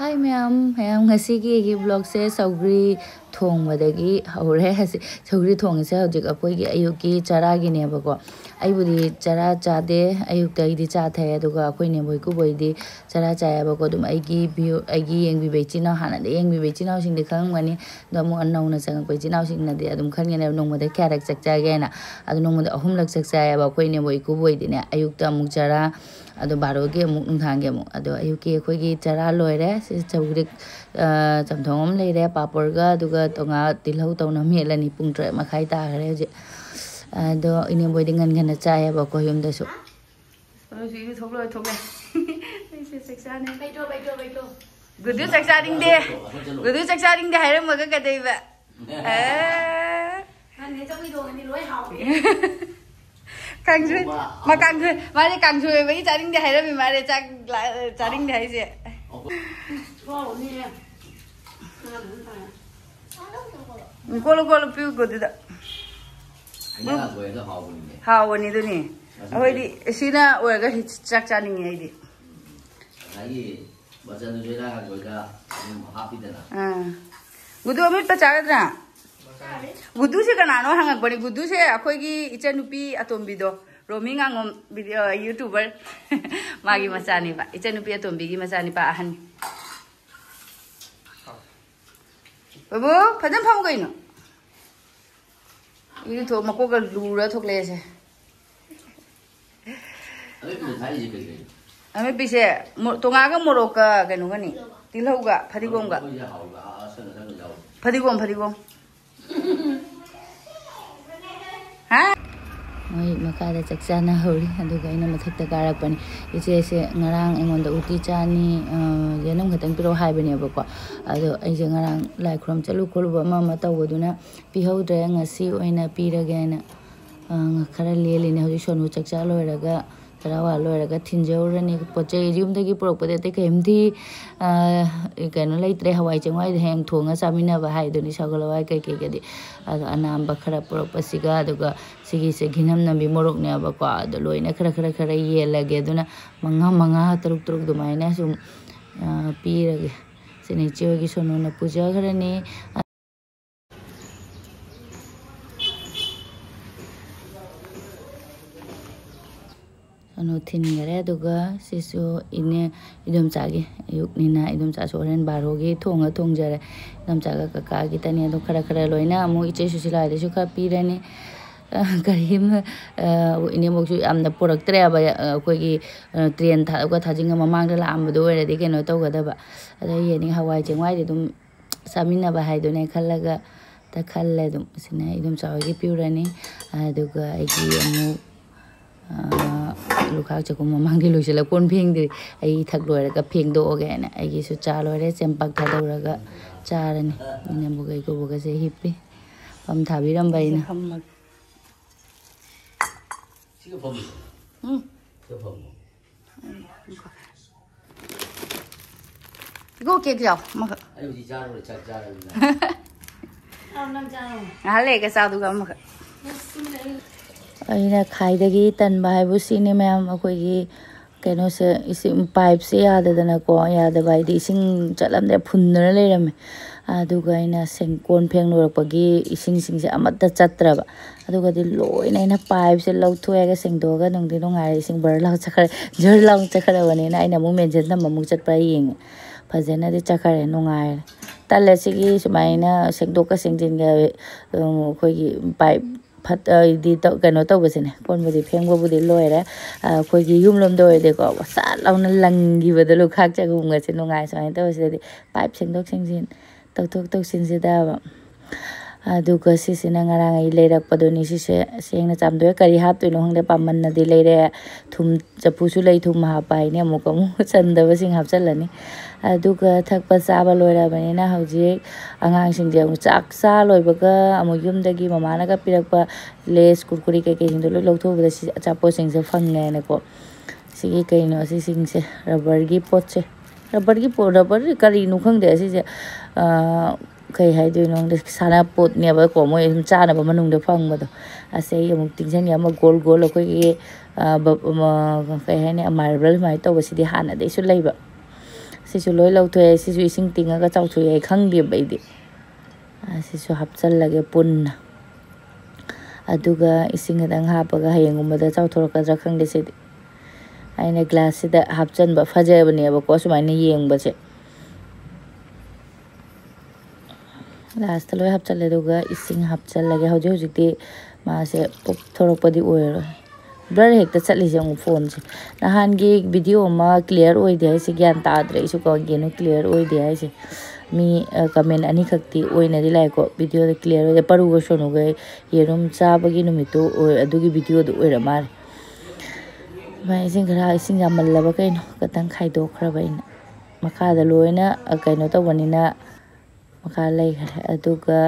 Hi ma'am, ngasi ki vlog se saugri thong badagi haore hasi saugri thong se hojik apoi ki ayuk ki chara gi ne bako ai budi chara cha de ayuk ta di cha the aduga apoi ne boi ku boi di chara cha ya bako dum ai gi view ai gi yeng bi be china hana de yeng bi be china sing de khang mani da mu anau na sang pe china sing na de adum khan ne nong ma de kyarak chak cha ge na adu nong ma de ahum lak chak cha ya bako ne boi ku boi di ne ayuk ta mu chara ado baro ge mu nung thang ge mu ado ayuk ki khoi gi chara loire se saugri chamthong le re papor ga duga tonga tilhau tawna melani pung 3 makhai ta gare je ado ine boi dingan gana cha ya ba ko yum da su si thok loi thok le se seksa ne bai to gudu seksa ding de hairam ma ga dei ba han ne chong ni do ni loi hao càng chui mà đi càng chui với gia đình đi hay là mình mà đi gia đình đi hay gì cô lo piu cô đi đó hao này đó nè hồi đi xin na ở cái chắc chắn như này đi gudu biết bắt chả cái nào Goood se kana no hangak bani Goood se akhoi gi ichanupi atombi do roaming angom video youtuber magi masani ba ichanupi atombi gi masani pa ahan babu phajam pham gaino ini tho mako ga lura thok le se ame pise tonga ga morok ka kaino gani tilhau ga phadigom ha moi makada chakchana hori aduga ina mathakta karakpani iche se ngarang engonda uti chani yenam khatang piro haibani abako ado aije ngarang lai khrom chalu kholuba ma tawduna pihaudre ngasi oina piragena khara lelini hoji sonu chakcha loiraga tarawa loiraga thinjaurani poche yum dagi porokpade te kemdi kano leitre hawai changwai heng thonga samina ba haidoni sagalawai kai gadi anamba khara poropasiga aduga sigi se ghinam nambi morok ne ba ko ado loina khara yelage duna manga taruk dumaina sum pirage sene cheogi sonona puja kharani ano thin gare aduga sisu ine idom chagi yuk nina idom cha soren barogi thonga thongjare idom chaga kaka gi tani ado khara loina amu iche susila de su kha pirani karim ine moksu amna porak tre ba koi gi train tha ga thajinga mamang da lam do re de keno to ga da ba ada ye ni hawai jengwai de dum samina ba hai do ne khallaga ta khalle dum sine idom cha gi piurani aduga agi amu lukha chako mamang di loisela kon pheng di ai thak loi ra pheng do ge na ai gi su cha loi re chempak tha do ra cha ra ni ine bu gai ko bu ga se hippi pam tha bi ram bai na siga pam go ke jao ma ai ji cha ro cha ra nam cha le ka sa du ga ma aina khaidagi tan bai bu sine ma'am akoi keno se isim pipe se yadadana ko yada bai di sing chalam de phunna le ram aduga ina sengkon pheng norapagi ising se amatta chatra ba aduga di loina ina pipe se lau thoya ga sengdo ga nong di nong ai sing bar lau chakhar jor lau chakhar wani na ina mu menjen nam mu chat pa ying phajana di chakhar nong ai tale sigi sumaina sengdo ka sengjin ga khoi gi pipe phát đi tàu cái nó tàu cái gì này con vừa đi phèn vừa đi lôi đấy khôi gì yum lom đôi để có sát lâu nó lằng gì vậy đó lúc khác chắc cũng người xin nó ngài sao tàu sẽ đi pipe sinh đốc sinh xin tàu sinh gì đó aduga sisina ngarang ai leirak padoni sise sengna chamdoi kari hap tu lohang de pamman na di leire thum chapu su lei thum ha pai ne amukamu chandaba sing hap chalani aduga thakpa chaba loira bani na hauji angang sing je chak sa loibaga amu yum dagi mama na ka pirakpa les kurkuri ke sing do lotho bada si chapo sing se fangne ne ko sigi kaino si sing se rubber gi pot se rubber kari nu khang de si se kai hai do nong de sana pot ne ba ko moi cha na ba manung de phang ba do ase yamuk tingjan ya ma gol ko kai hai ne marble mai to ba si di hana de su lei ba sisu loi lauthoi sisu ising tinga ka chawthui ai khangdi baidi sisu hapchallage punna aduga ising adang hapaga hayengumada chawthorakadra khangde sidi aina glass sida hapchanba phajabani aba ko sumaina yengbase last loi hapchalle duga ising hapchallage hoji hojikti mase pop thorakpadi oiro blur hekta chatli jang phone se nahan gi video ma clear oide ai se gyan ta adre isu ko genu clear oide ai se mi comment ani khakti oina di lai ko video de clear oide paru go sonu ge yerum cha bagi numito adugi video du oira mar mai ising khara ising yamal laba kaino katang khaido khra baina makha da loina kaino tawanina makha lay khare aduga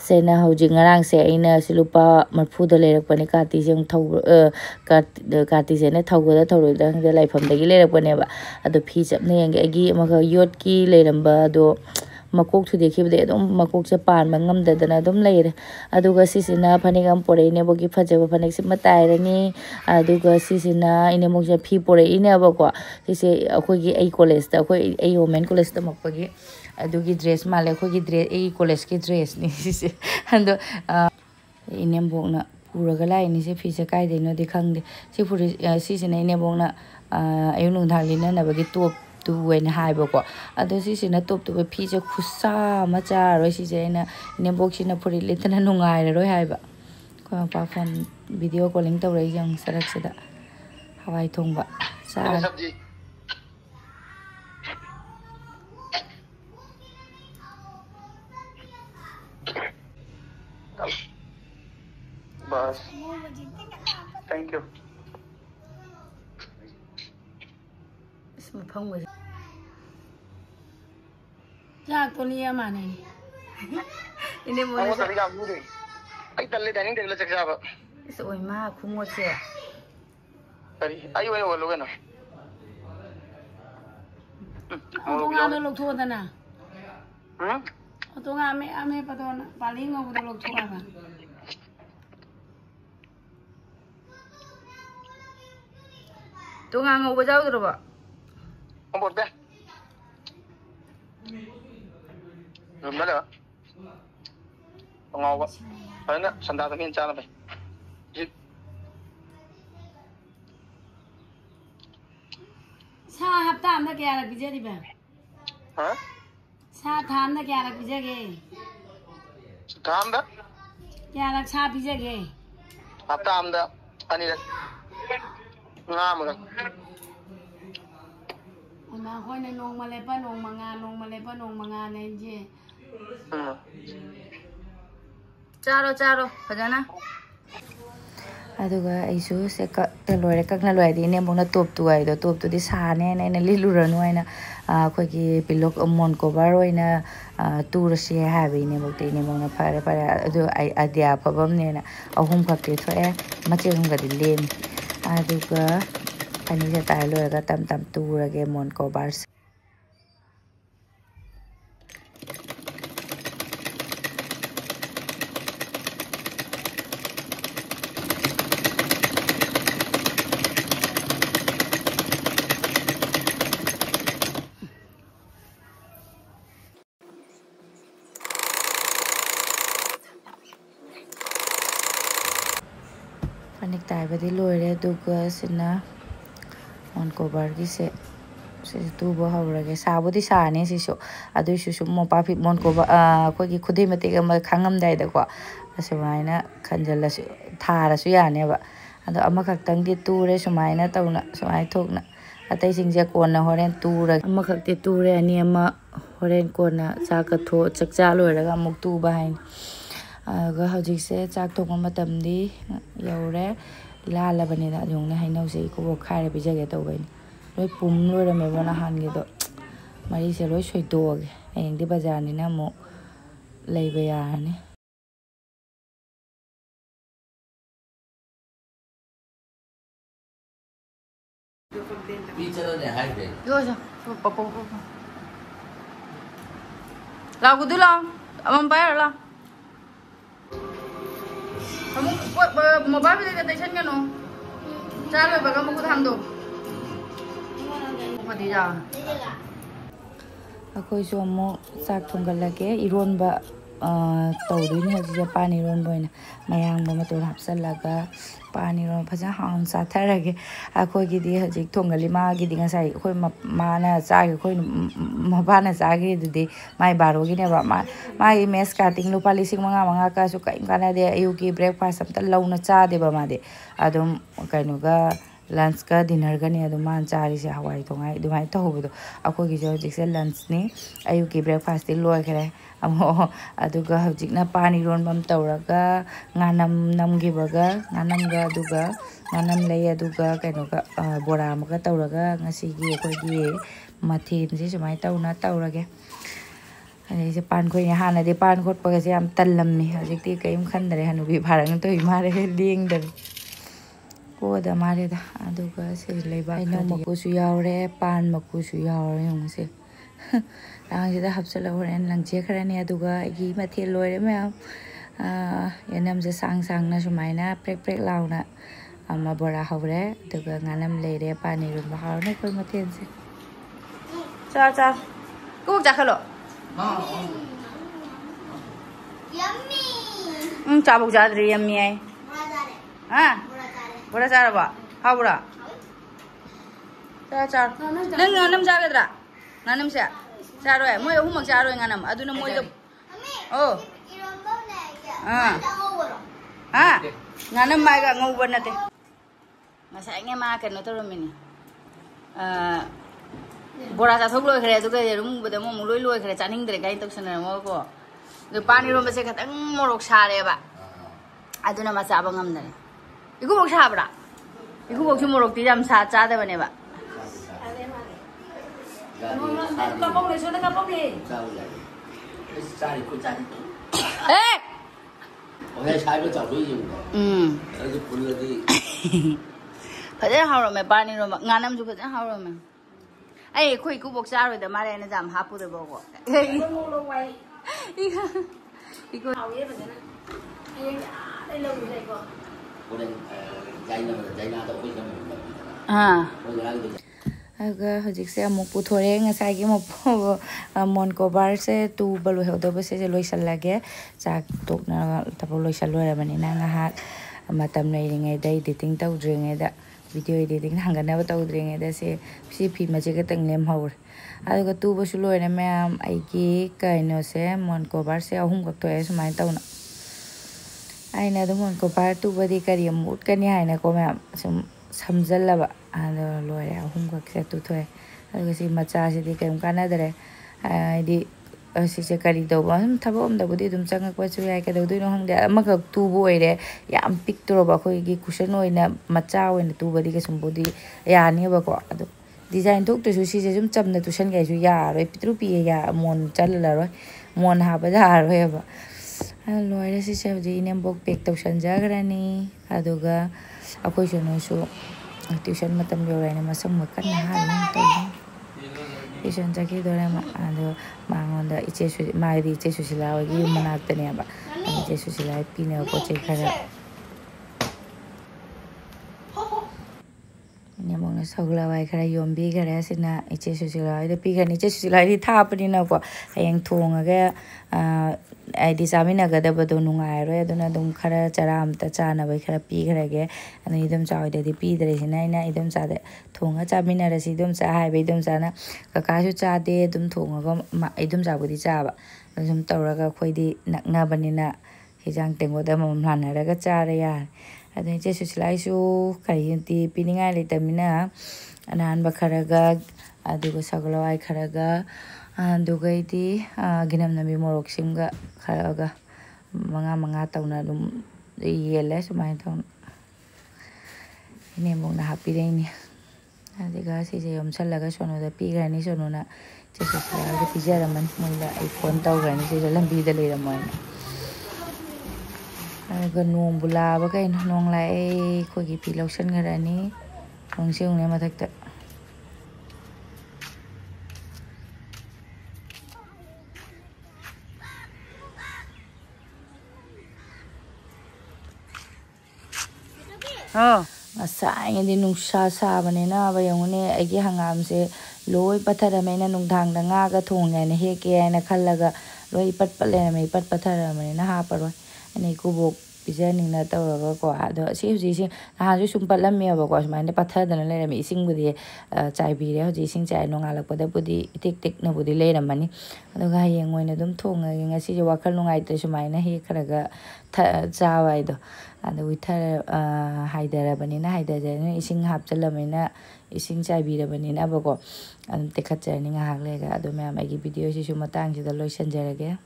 sena hojing ngarang se aina silupa marphu da lerak pani kati jeng thau kati sena thauga da thoroi da de laifam dagi lerak pani ba adu phi chapne yang agi maka yot ki leramba do makok thu dekhi bde dum makok se pan mangam da dana dum leire aduga sisina phanigam pore ne bogi phajaba phanik se matai rani aduga sisina ine mokja phi pore ine ba ko sise akhoi gi ai college da akhoi ai women college da makpagi adugi dress male akhoi gi dress ai college ki dress ni sise ando ine bokna puraga lai ni se phi se kai de no di khangde si puri sisina ine bokna ayu nung thang lina na bagi top tu wen hai ba ko ado sisina top tu phi je khusa ma cha roi sise ina ine bok sina puri litana nungai roi hai ba ko pa phone video calling taw rei jang sarak sida hawai thongba sa बस thank you इसमें फंग chak to ni ama ne ine mo वो तरीका मुझे आई तल्ले dining table check जाब is oi ma khungo che सरी आई वो लोगे ना to nga do lok tho da na हम to nga ame pa to na paling ngo do lok tho ba to nga ngo ba jaw dro ba हम बोलते हैं room ना ngầu quá phải nè sẵn ta miền cha là phải sa hapta amna kya rak bije di ba hả sa tham na kya rak bije ge tham đó kya rak sa bije ge hấp tam đó anh đi nga mà ana khoi na nong ma le pa nong ma nga nong ma le pa nong ma nga ne je charo fajana aduga aisu se ka loire kakna loire di ne mona top tu ai do top tu di sa ne ne lilu ranu ai na khoi gi pilok mon cover oina tour se ha bi ne bokte ne mona pare adu ai idea pabam ne na ahum khakte thoe mache hum ga di lem aduga ani se tai loire ga tam tour ge mon cover panik tai badi loire duga sina on cover gi se tu bo hawrage sa bodi sa ne sisu adu su mo pa phi mon cover ko gi khudei mate ga ma khangam dai da ko asmaina khanjala su thara su ya ne ba ado ama khaktang di ture sumaina tauna sumai thokna atai singje kona horen tura ama khakte ture ani ama horen kona cha ka tho chakcha loiraga muk tu ba hain ga hojik se chak thokma matam di yaure la la bani da jong ne hainau se ko khaire bi jage to bai loi pum loi ra me bana han ge do mari se loi soi do ge ayeng di bazar ni na mo lei ba ya ne đi chơi để hai về yo sa pa la ku du la amam ba la kamu mobile bi de station ga no chal ba ga mu ku tham do ma di ja ꯑꯩꯈꯣꯏꯁꯨ ꯑꯃꯨꯛ ꯆꯥꯛ ꯊꯣꯡꯒꯠꯂꯒꯦ ꯏꯔꯣꯟꯕ ꯇꯧꯗꯣꯏꯅꯤ ꯍꯧꯖꯤꯛꯁꯦ ꯄꯥꯟ ꯏꯔꯣꯟꯕ ꯑꯣꯏꯅ ꯃꯌꯥꯡꯕ ꯃꯇꯣꯟ ꯍꯥꯞꯆꯜꯂꯒ ꯄꯥꯟ ꯏꯔꯣꯟꯕ ꯐꯖꯅ ꯍꯥꯎꯅ ꯆꯥꯊꯔꯒꯦ ꯑꯩꯈꯣꯏꯒꯤꯗꯤ ꯍꯧꯖꯤꯛ ꯊꯣꯡꯒꯠꯂꯤ ꯃꯥꯒꯤꯗꯤ ꯉꯁꯥꯏ ꯑꯩꯈꯣꯏ ꯃꯥꯅ ꯆꯥꯈꯤ ꯑꯩꯈꯣই ꯃꯄꯥꯅ ꯆꯥꯈꯤꯗꯨꯗꯤ ꯃꯥꯏ ꯕꯥꯔꯣꯒꯤꯅꯦꯕ ꯃꯥꯒꯤ ꯃꯦꯁ ꯀꯥꯔꯇꯤꯡ ꯂꯨꯄꯥ 5,000 ꯀꯥꯁꯨ ꯀꯔꯤꯝ ꯀꯥꯟꯅꯗꯦ ꯑꯌꯨꯛꯀꯤ ꯕ꯭ꯔꯦꯛꯐꯥꯁ ꯑꯝꯇ ꯂꯧꯅ ꯆꯥꯗꯦꯕ ꯃꯥꯗꯤ ꯑꯗꯨꯝ ꯀꯩꯅꯣꯒ ꯂꯟꯁꯀ ꯗꯤꯅꯔꯒꯅꯤ ꯑꯗꯨꯝ ꯃꯥꯅ ꯆꯥꯔꯤꯁꯦ ꯍꯋꯥꯏ ꯊꯣꯡꯉꯥꯏ ꯑꯗꯨꯃꯥꯏꯅ ꯇꯧꯕꯗꯣ ꯑꯩꯈꯣꯏꯒꯤꯁꯨ ꯍꯧꯖꯤꯛꯁꯦ ꯂꯟꯁꯅꯤ ꯑꯌꯨꯛꯀꯤ ꯕ꯭ꯔꯦꯛꯐꯥꯁꯇꯤ ꯂꯣꯏꯈ꯭ꯔꯦ ꯑꯃꯨꯛ ꯑꯗꯨꯒ ꯍꯧꯖꯤꯛꯅ ꯄꯥꯟ ꯏꯔꯣꯟꯕ ꯑꯃ ꯇꯧꯔꯒ ꯉꯥꯅꯝ ꯅꯝꯈꯤꯕꯒ ꯉꯥꯅꯝꯒ ꯑꯗꯨꯒ ꯉꯥꯅꯝ ꯂꯩ ꯑꯗꯨꯒ ꯀꯩꯅꯣꯒ ꯕꯣꯔꯥ ꯑꯃꯒ ꯇꯧꯔꯒ ꯉꯁꯤꯒꯤ ꯑꯩꯈꯣꯏꯒꯤ ꯃꯊꯦꯜꯁꯦ ꯁꯨꯃꯥꯏꯅ ꯇꯧꯔꯒꯦ ꯑꯗꯩꯁꯦ ꯄꯥꯟ ꯈꯣꯏꯅꯦ ꯍꯥꯟꯅꯗꯤ ꯄꯥꯟ ꯈꯣꯠꯄꯒꯁꯦ ꯌꯥꯝ ꯇꯜꯂꯝꯃꯤ ꯍꯧꯖꯤꯛꯇꯤ ꯀꯔꯤꯝ ꯈꯟꯗꯔꯦ ꯍꯅꯨꯕꯤ ꯐꯥꯔꯛꯅ ꯇꯧꯏ ꯃꯥꯔꯦ ꯂꯦꯡꯗꯔꯦ ꯀꯣꯗ ꯃꯥꯔꯦꯗ ꯑꯗꯨꯒ ꯁꯤ ꯂꯩꯕꯥꯛ ꯍꯩꯅꯧ ꯃꯀꯨꯁꯨ ꯌꯥꯎꯔꯦ ꯄꯥꯟ ꯃꯀꯨꯁꯨ ꯌꯥꯎꯔꯦ ꯌꯦꯡꯉꯨꯁꯦ ꯂꯥꯡꯁꯤꯗ ꯍꯥꯞꯆꯤꯜꯂ ꯍꯣꯔꯦꯟ ꯂꯪꯖꯦꯈ꯭ꯔꯅꯤ ꯑꯗꯨꯒ ꯑꯩꯒꯤ ꯃꯊꯦꯜ ꯂꯣꯏꯔꯦ ꯃꯌꯥꯝ ꯌꯦꯅꯝꯁꯦ ꯁꯥꯡꯅ ꯁꯨꯃꯥꯏꯅ ꯄ꯭ꯔꯦꯛ ꯄ꯭ꯔꯦꯛ ꯂꯥꯎꯅ ꯑꯃ ꯕꯣꯔꯥ ꯍꯧꯔꯦ ꯑꯗꯨꯒ ꯉꯥꯅꯝ ꯂꯩꯔꯦ ꯄꯥꯟ ꯏꯔꯣꯟꯕ ꯍꯥꯎꯔꯅꯤ ꯑꯩꯈꯣꯏ ꯃꯊꯦꯜꯁꯦ ꯆꯥ ꯀꯣꯛ ꯆꯥꯈꯠꯂꯣ ꯆꯥꯕꯧ ꯆꯥꯗ꯭ꯔꯤ ꯌꯝꯃꯤ ꯍꯥꯏ ꯕꯣꯔꯥ ꯆꯥꯔꯕ ꯍꯥꯎꯕ꯭ꯔꯥ ꯆꯥꯔꯣ ꯅꯪ ꯉꯥꯅꯝ ꯆꯥꯒꯗ꯭ꯔꯥ ꯉꯥꯅꯝꯁꯦ ꯆꯥꯔꯣꯏ ꯃꯣꯏ ꯑꯍꯨꯝꯃꯛ ꯆꯥꯔꯣꯏ ꯉꯥꯅꯝ ꯑꯗꯨꯅ ꯃꯣꯏꯗ ngana mai ga ngau ban nate ngasai nge ma kan no to mini bora sa thok loi khare du ga rum bu da mo loi loi khare chaning dre ga tok sana mo ko de pani rom se khatang morok sare ba aduna ma sa ba ngam dare iku bok sa bra iku bok chu morok ti jam sa cha da bane ba ka bok le so da ka bok le sai ku cha eh 오늘 살도 잡고 있는 거. 그래서 불러디. 그래 하루면 반이로 ngανam juga kan harumen. Eh, koi ku bok saru da mare na jam hapu de bogo. Iku hawe ba na. Eh, ai lo ni ko. 오늘 자이나도 거기 가면 Ah. Aga hojikse amuk puthore ngasai gi mo mon cover se tu balu hedo be se loisal lage chak tok na tapo loisal lore bani na nga matam nei ringai dai editing tau dringai da video editing hangana ba tau dringai da se si phi ma je ka tang lem haur aga tu ba su lore ma'am ai gi kaino se mon cover se ahum ka to e sumai tau na aina do mon cover tu ba di kari mut kani haina ko ma'am sum samjallaba ada lore ahum ka se tu thoe aga si macha si di kem kana dare di si se kari do ba thabo da budi dum chang ko chu ya ka do no hang da ma ka tu bo ire yam pik to ba ko gi cushion oina macha oina tu ba di ka sum bodi ya ni ba ko ado design tok to su si se sum cham na tu san ga su ya roi pitru pi ya mon chal la roi mon ha ba da roi ba lore si se di nem bok pek to san ja grani aduga akoi su no su tuition matam yo raina masam makan na ha to tuition jagi dore ma ado mangonda iche su mai di iche su sila gi manak tane ba iche su sila pine ko che khara nyamong na sagla wai khara yombi khara sina iche su sila de pi khani iche su sila di tha pani na ko hayang thonga ga ai di samina ga da bodo nungai ro aduna dum khara charam ta chana bai khara pi khara ge ani idum chaw de di pi dre sina ina idum cha de thonga chamina ra si dum cha hai bai dum cha na kaka su cha de dum thonga ga idum cha budi cha ba dum tawra ga khoi di nakna banina hijang tengo da mam hana ra ga cha ra ya adai che su slai su kai ti pininga le tamina anan ba khara ga adugo saglo ai khara ga aduga iti ginam na mi morok simga khara ga manga tauna dum yele sumai taun ini mong na happy day ni adiga si je yom salaga sono da pi gani sono na che su ga pi jara man mulla ai phone tau gani se lambi da le ramai aga nong bula ba kai nong lai ko gi pi lotion garani nong seung ne mathak ta asai ngi nung sa sa bane na ba yong ne ai gi hangam se loi pathara maina nungdang da nga ga thonga na he ke na khallaga loi pat pale mai pat pathara mai na ha paroi ani kubok pijaning na tawraga ko ado si huji sing ha ju sum palam me ba ko mai na pathada na le mi sing budi chai bi re huji sing chai no ngala pada budi tik tik na budi le ramani ado ga yeng oina dum thonga nga si wakal nungai te sumai na he kharaga chawai do ado withar haidara bani na haidara ni ising hapchalamina ising chai bi ra bani na ba ko tekhatjani ngahak lega ado ma'am agi video si matang sida loisanjarage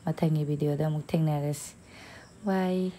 mathangni video da muk thengnares bye.